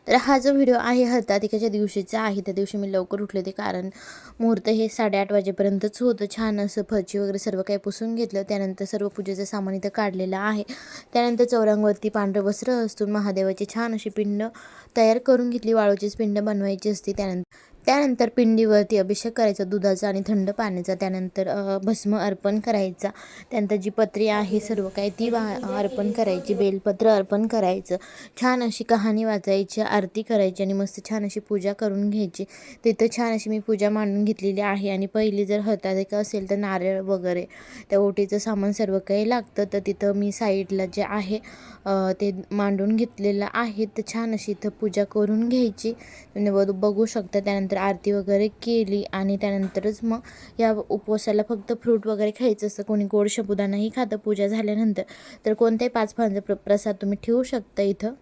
तर हा जो व्हिडिओ आहे हरतालिकेच्या दिवशीचा आहे. त्या दिवशी मी लवकर उठले होते, कारण मुहूर्त हे 8:30 वाजेपर्यंतच होतं. छान असं फरची वगैरे सर्व काही पुसून घेतलं. त्यानंतर सर्व पूजेचं सामान इथं काढलेलं आहे. त्यानंतर चौरंगावरती पांढरं वस्त्र असून महादेवाची छान अशी पिंड तयार करून घेतली. वाळूचीच पिंड बनवायची असते. त्यानंतर पिंडीवरती अभिषेक करायचा दुधाचा आणि थंड पाण्याचा. त्यानंतर भस्म अर्पण करायचा. त्यानंतर जी पत्री आहे सर्व काही ती अर्पण करायची. बेलपत्र अर्पण करायचं. छान अशी कहाणी वाचायची, आरती करायची आणि मस्त छान अशी पूजा करून घ्यायची. तिथं छान अशी मी पूजा मांडून घेतलेली आहे. आणि पहिली जर हरतालिका असेल तर नारळ वगैरे त्या ओटीचं सामान सर्व काही लागतं. तर तिथं मी साईडला जे आहे ते मांडून घेतलेलं आहे. तर छान अशी इथं पूजा करून घ्यायची. तुम्ही बघू शकता. त्यानंतर आरती वगैरे केली आणि त्यानंतरच मग या उपवासाला फक्त फ्रूट वगैरे खायचं असतं. कोणी गोड साबुदाणाही खातं पूजा झाल्यानंतर. तर कोणत्याही 5 फळांचा प्रसाद तुम्ही ठेवू शकता इथं.